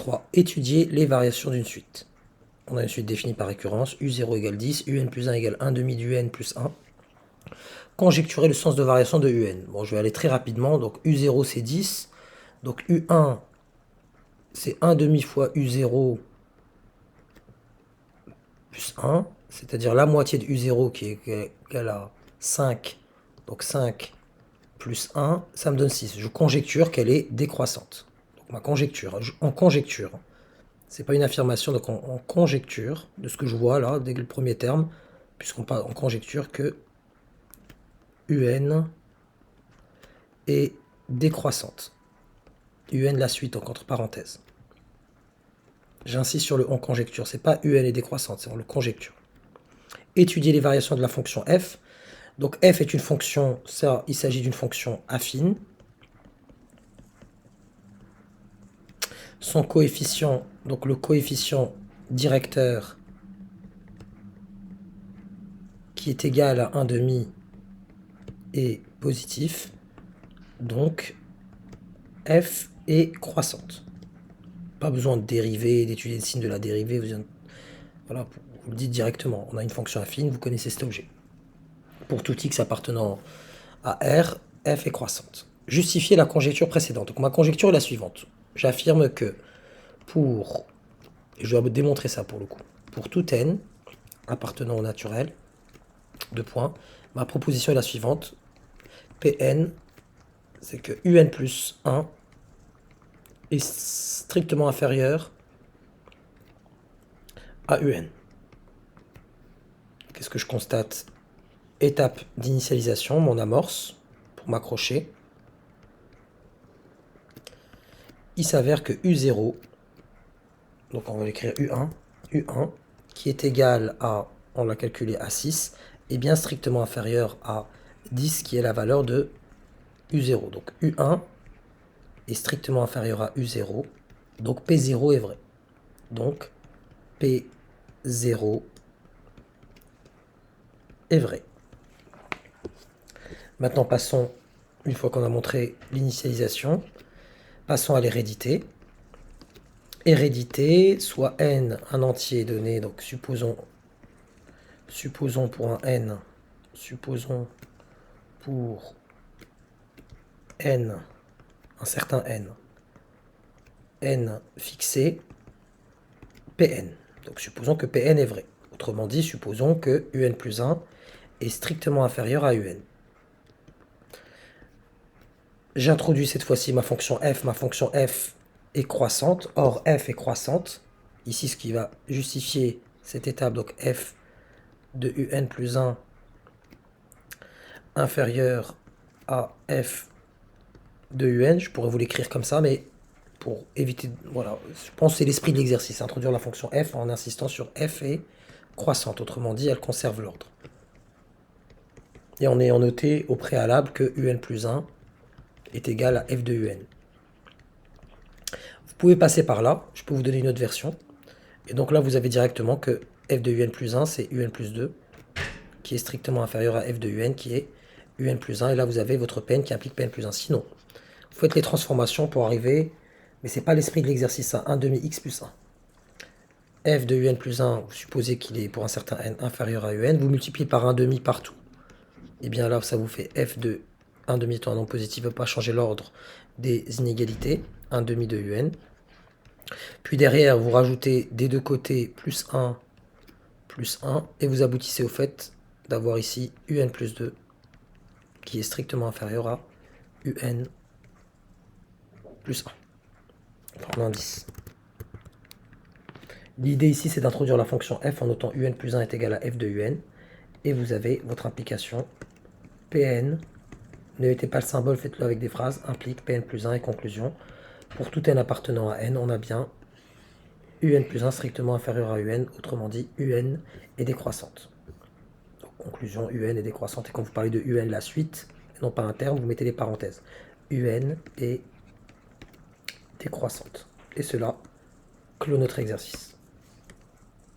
3. Étudier les variations d'une suite. On a une suite définie par récurrence. U0 égale 10, un plus 1 égale 1 demi du n plus 1. Conjecturer le sens de variation de un. Bon, je vais aller très rapidement. Donc U0 c'est 10. Donc U1 c'est 1 demi fois U0 plus 1. C'est-à-dire la moitié de U0 qui est égal à 5. Donc 5 plus 1, ça me donne 6. Je conjecture qu'elle est décroissante. Donc ma conjecture, en conjecture, c'est pas une affirmation, donc on conjecture de ce que je vois là, dès le premier terme, puisqu'on conjecture que UN est décroissante. UN la suite, donc entre parenthèses. J'insiste sur le on conjecture, c'est pas UN est décroissante, c'est on le conjecture. Étudier les variations de la fonction f. Donc f est une fonction, ça, il s'agit d'une fonction affine. Son coefficient, donc le coefficient directeur qui est égal à 1 demi est positif. Donc f est croissante. Pas besoin de dériver, d'étudier le signe de la dérivée. Voilà, vous le dites directement. On a une fonction affine, vous connaissez cet objet. Pour tout x appartenant à R, f est croissante. Justifier la conjecture précédente. Donc ma conjecture est la suivante. J'affirme que pour, et je dois démontrer ça pour le coup, pour tout n appartenant au naturel, deux points, ma proposition est la suivante. Pn, c'est que un plus 1 est strictement inférieur à un. Qu'est-ce que je constate? Étape d'initialisation, mon amorce, pour m'accrocher. Il s'avère que U0, donc on va l'écrire U1, qui est égal à, on l'a calculé à 6, est bien strictement inférieur à 10, qui est la valeur de U0. Donc U1 est strictement inférieur à U0, donc P0 est vrai. Donc P0 est vrai. Maintenant passons, une fois qu'on a montré l'initialisation, passons à l'hérédité. Hérédité, soit n un entier donné, donc supposons pour un n, supposons pour n, un certain n fixé, Pn. Donc supposons que Pn est vrai. Autrement dit, supposons que un plus 1 est strictement inférieur à un. J'introduis cette fois-ci ma fonction f est croissante, or f est croissante. Ici, ce qui va justifier cette étape, donc f de un plus 1 inférieur à f de un, je pourrais vous l'écrire comme ça, mais pour éviter, voilà, je pense que c'est l'esprit de l'exercice, introduire la fonction f en insistant sur f est croissante, autrement dit, elle conserve l'ordre. Et en ayant noté au préalable que un plus 1 est égal à f de un. Vous pouvez passer par là, je peux vous donner une autre version. Et donc là, vous avez directement que f de un plus 1, c'est un plus 2, qui est strictement inférieur à f de un, qui est un plus 1. Et là, vous avez votre Pn qui implique Pn plus 1. Sinon, vous faites les transformations pour arriver, mais ce n'est pas l'esprit de l'exercice, ça, 1 demi x plus 1. F de un plus 1, vous supposez qu'il est pour un certain n inférieur à un, vous multipliez par 1 demi partout. Et bien là, ça vous fait f de 1 demi étant un nombre positif, ne va pas changer l'ordre des inégalités, 1 demi de un. Puis derrière, vous rajoutez des deux côtés plus 1, et vous aboutissez au fait d'avoir ici un plus 2, qui est strictement inférieur à un plus 1. Enfin, l'indice. L'idée ici, c'est d'introduire la fonction f en notant un plus 1 est égal à f de un, et vous avez votre implication Pn. Ne mettez pas le symbole, faites-le avec des phrases, implique Pn plus 1 et conclusion. Pour tout n appartenant à n, on a bien un plus 1 strictement inférieur à un, autrement dit, un est décroissante. Donc, conclusion, un est décroissante. Et quand vous parlez de un la suite, et non pas un terme, vous mettez les parenthèses. Un est décroissante. Et cela clôt notre exercice.